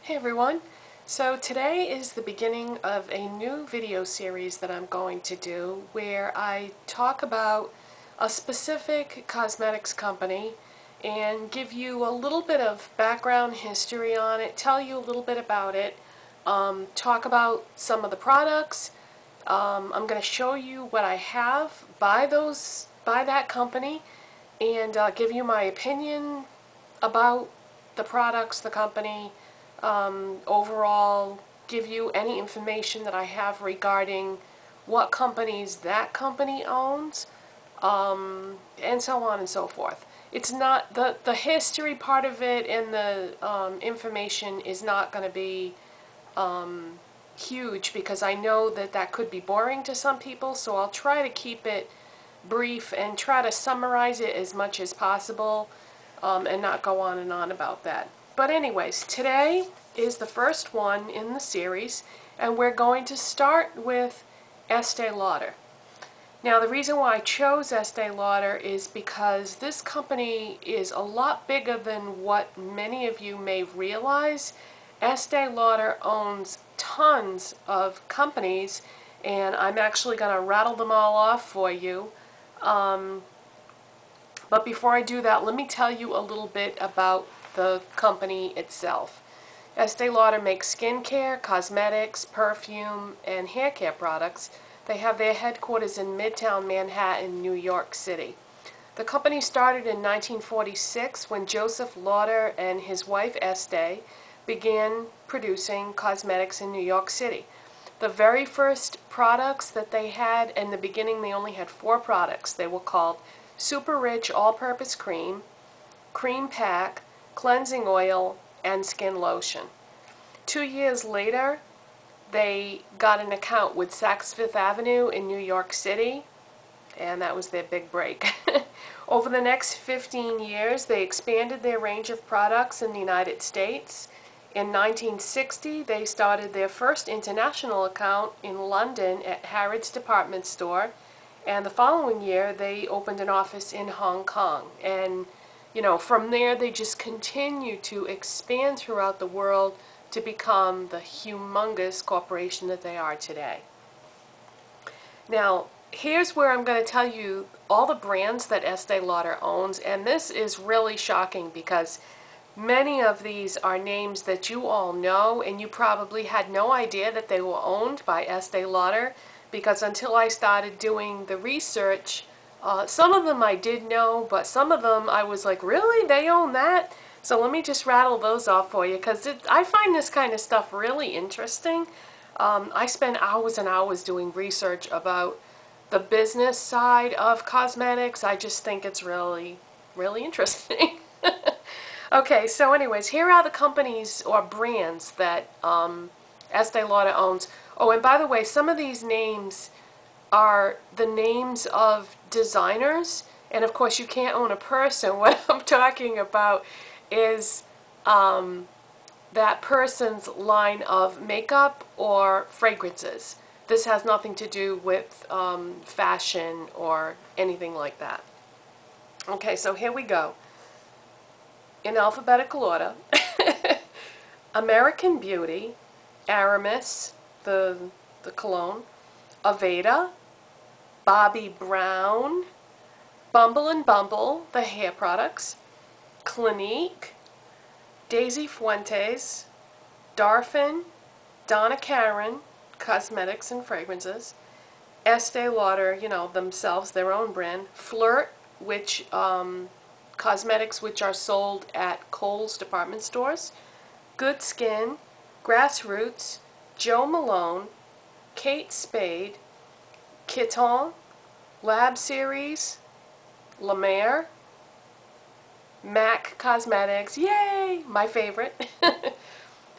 Hey everyone! So today is the beginning of a new video series that I'm going to do where I talk about a specific cosmetics company and give you a little bit of background history on it, tell you a little bit about it, talk about some of the products. I'm going to show you what I have by that company and give you my opinion about the products, the company, overall give you any information that I have regarding what companies that company owns, and so on and so forth. It's not, the history part of it and the information is not going to be huge because I know that that could be boring to some people, so I'll try to keep it brief and try to summarize it as much as possible and not go on and on about that. But anyways, today is the first one in the series, and we're going to start with Estee Lauder. Now, the reason why I chose Estee Lauder is because this company is a lot bigger than what many of you may realize. Estee Lauder owns tons of companies, and I'm actually going to rattle them all off for you. But before I do that, let me tell you a little bit about the company itself. Estee Lauder makes skincare, cosmetics, perfume, and hair care products. They have their headquarters in Midtown Manhattan, New York City. The company started in 1946 when Joseph Lauder and his wife Estee began producing cosmetics in New York City. The very first products that they had, in the beginning they only had 4 products. They were called Super Rich All-Purpose Cream, Cream Pack, Cleansing Oil, and Skin Lotion. 2 years later, they got an account with Saks Fifth Avenue in New York City, and that was their big break. Over the next 15 years, they expanded their range of products in the United States. In 1960, they started their first international account in London at Harrods department store, and the following year, they opened an office in Hong Kong. And you know, from there they just continue to expand throughout the world to become the humongous corporation that they are today. Now, here's where I'm going to tell you all the brands that Estee Lauder owns, and this is really shocking because many of these are names that you all know, and you probably had no idea that they were owned by Estee Lauder, because until I started doing the research, some of them I did know, but some of them I was like, really? They own that? So let me just rattle those off for you, because I find this kind of stuff really interesting. I spend hours and hours doing research about the business side of cosmetics. I just think it's really, really interesting. Okay, so anyways, here are the companies or brands that Estee Lauder owns. Oh, and by the way, some of these names are the names of designers, and of course you can't own a person. What I'm talking about is that person's line of makeup or fragrances. This has nothing to do with fashion or anything like that. Okay, so here we go. In alphabetical order. American Beauty, Aramis, the cologne, Aveda, Bobbi Brown, Bumble and Bumble, the hair products, Clinique, Daisy Fuentes, Darphin, Donna Karan, cosmetics and fragrances, Estee Lauder, you know, themselves, their own brand, Flirt, which cosmetics which are sold at Kohl's department stores, Good Skin, Grassroots, Jo Malone, Kate Spade, Kiton, Lab Series, La Mer, MAC Cosmetics, yay, my favorite,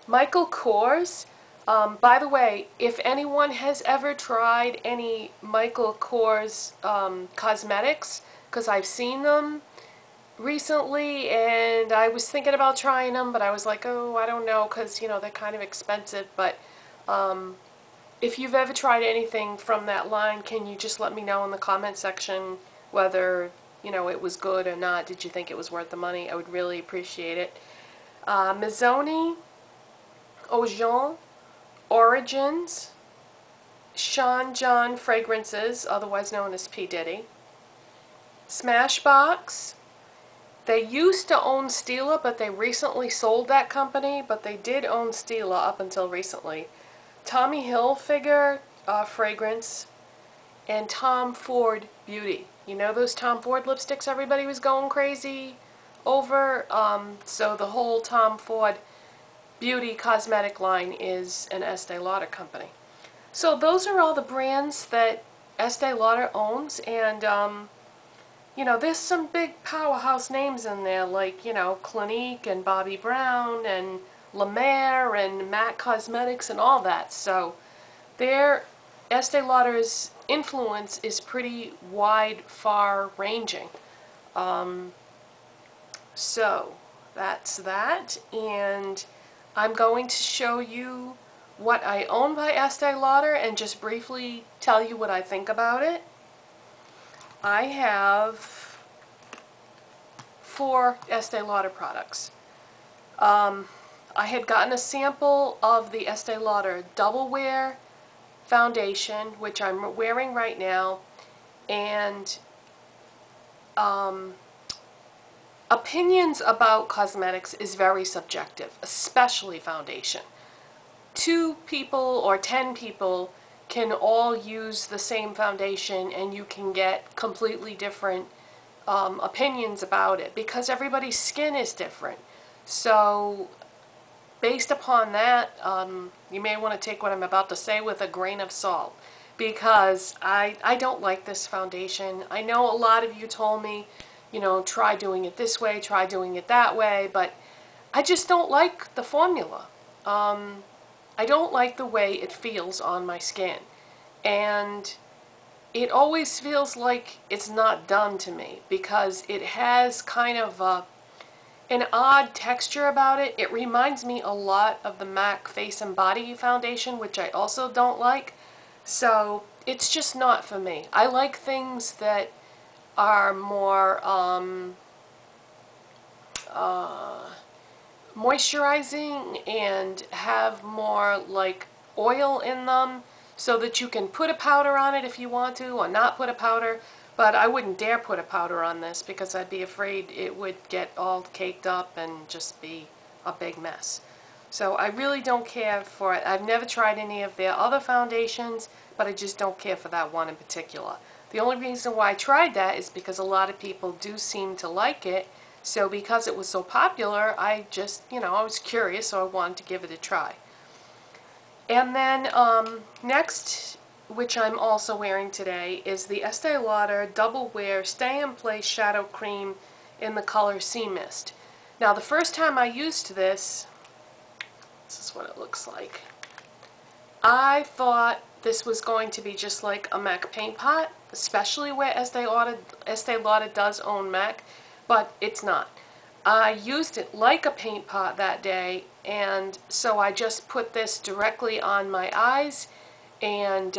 Michael Kors. By the way, if anyone has ever tried any Michael Kors cosmetics, because I've seen them recently and I was thinking about trying them, but I was like, oh, I don't know, because you know they're kind of expensive. But if you've ever tried anything from that line, can you just let me know in the comment section whether you know it was good or not? Did you think it was worth the money? I would really appreciate it. Mazzoni, Ojon, Origins, Sean John Fragrances, otherwise known as P. Diddy, Smashbox. They used to own Stila, but they recently sold that company, but they did own Stila up until recently. Tommy Hilfiger fragrance, and Tom Ford Beauty. You know those Tom Ford lipsticks everybody was going crazy over? So the whole Tom Ford Beauty cosmetic line is an Estee Lauder company. So those are all the brands that Estee Lauder owns, and you know, there's some big powerhouse names in there, like, you know, Clinique and Bobbi Brown and La Mer and MAC Cosmetics and all that. So their Estee Lauder's influence is pretty wide, far-ranging. So that's that, and I'm going to show you what I own by Estee Lauder and just briefly tell you what I think about it. I have 4 Estee Lauder products. I had gotten a sample of the Estee Lauder Double Wear foundation, which I'm wearing right now, and opinions about cosmetics is very subjective, especially foundation. 2 people or 10 people can all use the same foundation and you can get completely different opinions about it because everybody's skin is different. So based upon that, you may want to take what I'm about to say with a grain of salt, because I don't like this foundation. I know a lot of you told me, you know, try doing it this way, try doing it that way, but I just don't like the formula. I don't like the way it feels on my skin, and it always feels like it's not done to me because it has kind of an odd texture about it. It reminds me a lot of the MAC Face and Body foundation, which I also don't like. So it's just not for me. I like things that are more moisturizing and have more like oil in them, so that you can put a powder on it if you want to, or not put a powder. But I wouldn't dare put a powder on this because I'd be afraid it would get all caked up and just be a big mess. So I really don't care for it. I've never tried any of their other foundations, but I just don't care for that one in particular. The only reason why I tried that is because a lot of people do seem to like it. So because it was so popular, I just, you know, I was curious, so I wanted to give it a try. And then next, which I'm also wearing today, is the Estee Lauder Double Wear Stay in Place Shadow Cream in the color Sea Mist. Now the first time I used this is what it looks like. I thought this was going to be just like a MAC paint pot, especially where Estee Lauder does own MAC, but it's not. I used it like a paint pot that day, and so I just put this directly on my eyes, and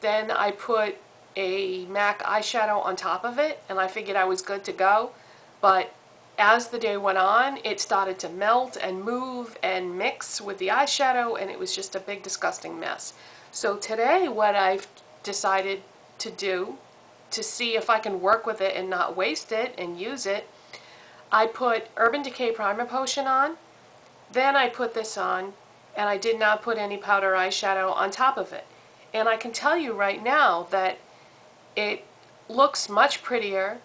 then I put a MAC eyeshadow on top of it, and I figured I was good to go. But as the day went on, it started to melt and move and mix with the eyeshadow, and it was just a big disgusting mess. So today what I've decided to do, to see if I can work with it and not waste it and use it, I put Urban Decay Primer Potion on, then I put this on, and I did not put any powder eyeshadow on top of it. And I can tell you right now that it looks much prettier.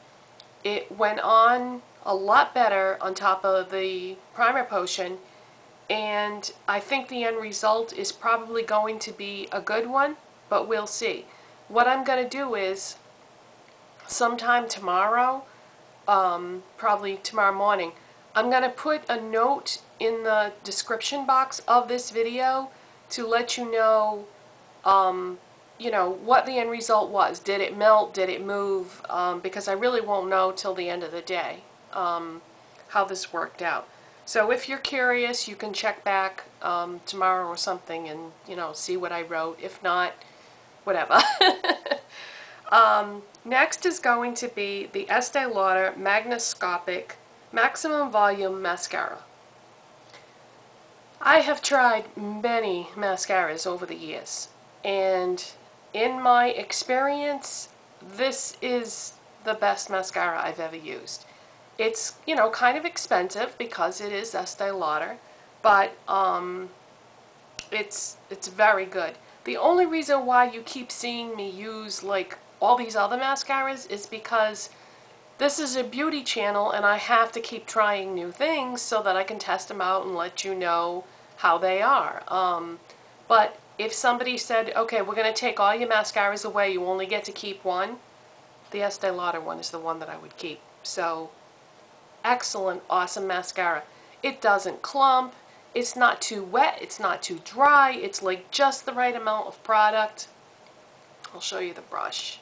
It went on a lot better on top of the primer potion, and I think the end result is probably going to be a good one, but we'll see. What I'm going to do is, sometime tomorrow, probably tomorrow morning, I'm going to put a note in the description box of this video to let you know, you know, what the end result was. Did it melt? Did it move? Because I really won't know till the end of the day how this worked out. So if you're curious, you can check back tomorrow or something and, you know, see what I wrote. If not, whatever. Next is going to be the Estee Lauder Magnascopic Maximum Volume Mascara. I have tried many mascaras over the years, and in my experience, this is the best mascara I've ever used. It's, you know, kind of expensive because it is Estee Lauder, but it's very good. The only reason why you keep seeing me use like all these other mascaras is because this is a beauty channel and I have to keep trying new things so that I can test them out and let you know how they are. But if somebody said, okay, we're going to take all your mascaras away, you only get to keep one, the Estee Lauder one is the one that I would keep. So, excellent, awesome mascara. It doesn't clump, it's not too wet, it's not too dry, it's like just the right amount of product. I'll show you the brush.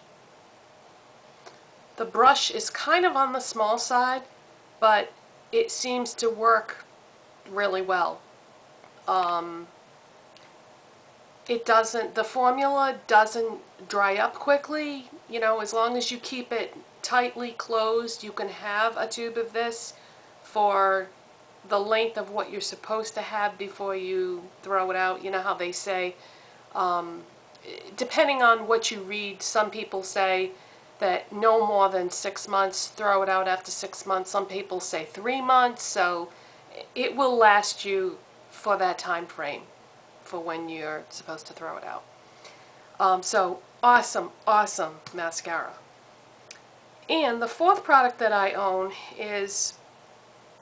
The brush is kind of on the small side, but it seems to work really well. The formula doesn't dry up quickly. You know, as long as you keep it tightly closed, you can have a tube of this for the length of what you're supposed to have before you throw it out. You know how they say, depending on what you read, some people say that no more than 6 months, throw it out after 6 months. Some people say 3 months, so it will last you for that time frame for when you're supposed to throw it out. So awesome, awesome mascara. And the fourth product that I own is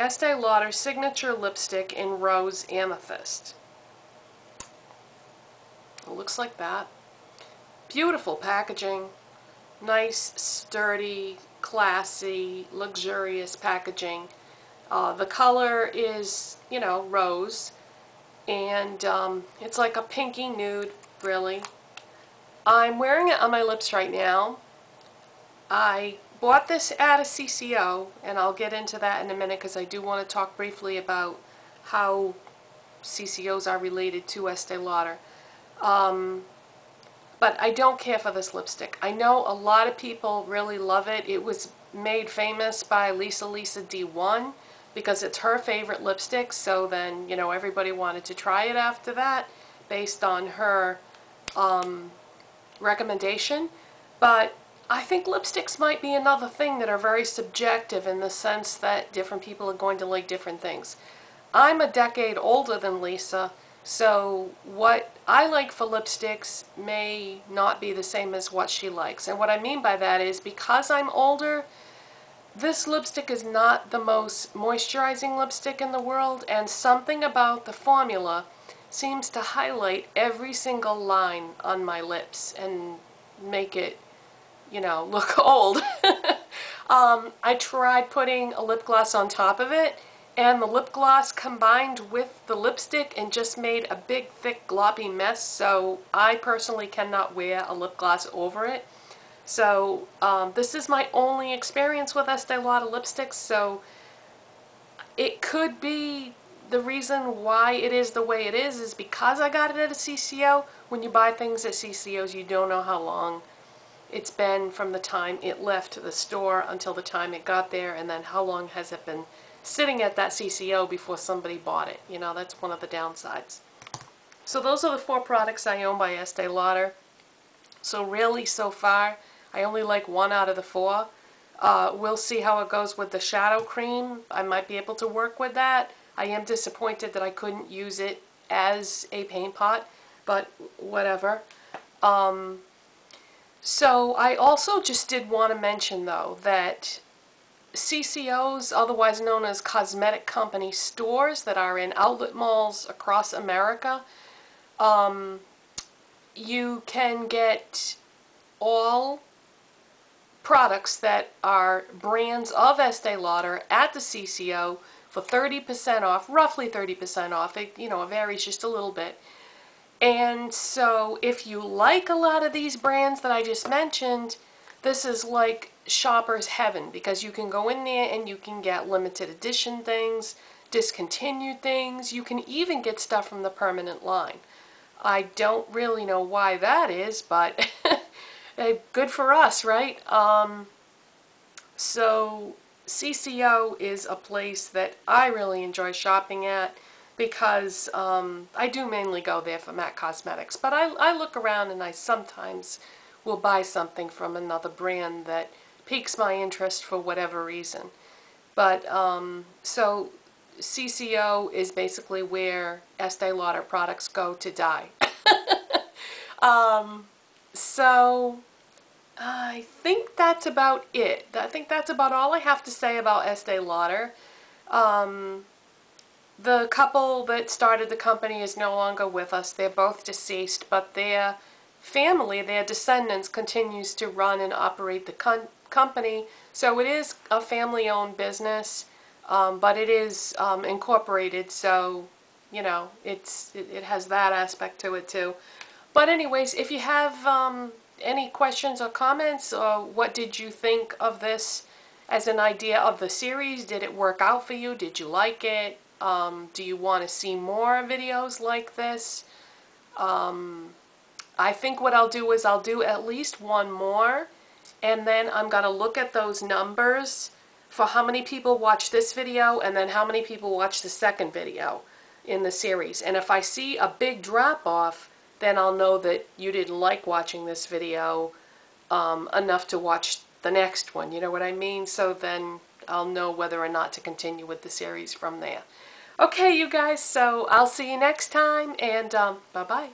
Estee Lauder Signature Lipstick in Rose Amethyst. It looks like that. Beautiful packaging. Nice, sturdy, classy, luxurious packaging. The color is, you know, rose, and it's like a pinky nude, really. I'm wearing it on my lips right now. I bought this at a CCO, and I'll get into that in a minute because I do want to talk briefly about how CCOs are related to Estee Lauder. But I don't care for this lipstick. I know a lot of people really love it. It was made famous by Lisa D1 because it's her favorite lipstick, so then, you know, everybody wanted to try it after that based on her recommendation. But I think lipsticks might be another thing that are very subjective in the sense that different people are going to like different things. I'm a decade older than Lisa, so what I like for lipsticks may not be the same as what she likes. And what I mean by that is because I'm older, this lipstick is not the most moisturizing lipstick in the world, and something about the formula seems to highlight every single line on my lips and make it, you know, look old. I tried putting a lip gloss on top of it, and the lip gloss combined with the lipstick and just made a big, thick, gloppy mess, so I personally cannot wear a lip gloss over it. So this is my only experience with Estee Lauder lipsticks, so it could be the reason why it is the way it is because I got it at a CCO. When you buy things at CCOs, you don't know how long it's been from the time it left the store until the time it got there, and then how long has it been sitting at that CCO before somebody bought it. You know, that's one of the downsides. So those are the 4 products I own by Estee Lauder. So really, so far, I only like 1 out of the 4. We'll see how it goes with the shadow cream. I might be able to work with that. I am disappointed that I couldn't use it as a paint pot, but whatever. So I also just did want to mention, though, that CCOs, otherwise known as cosmetic company stores that are in outlet malls across America, you can get all products that are brands of Estee Lauder at the CCO for 30% off, roughly 30% off. It, you know, it varies just a little bit. And so if you like a lot of these brands that I just mentioned, this is like shopper's heaven because you can go in there and you can get limited edition things, discontinued things. You can even get stuff from the permanent line. I don't really know why that is, but good for us, right? So CCO is a place that I really enjoy shopping at. because I do mainly go there for MAC Cosmetics. But I look around and I sometimes will buy something from another brand that piques my interest for whatever reason. But so CCO is basically where Estee Lauder products go to die. So I think that's about it. I think that's about all I have to say about Estee Lauder. The couple that started the company is no longer with us. They're both deceased, but their family, their descendants, continues to run and operate the company. So it is a family-owned business, but it is incorporated, so, you know, it has that aspect to it too. But anyways, if you have any questions or comments, or what did you think of this as an idea of the series? Did it work out for you? Did you like it? Do you want to see more videos like this? I think what I'll do is I'll do at least one more, and then I'm going to look at those numbers for how many people watch this video and then how many people watch the second video in the series. And if I see a big drop off, then I'll know that you didn't like watching this video enough to watch the next one. You know what I mean? So then I'll know whether or not to continue with the series from there. Okay, you guys, so I'll see you next time, and bye-bye.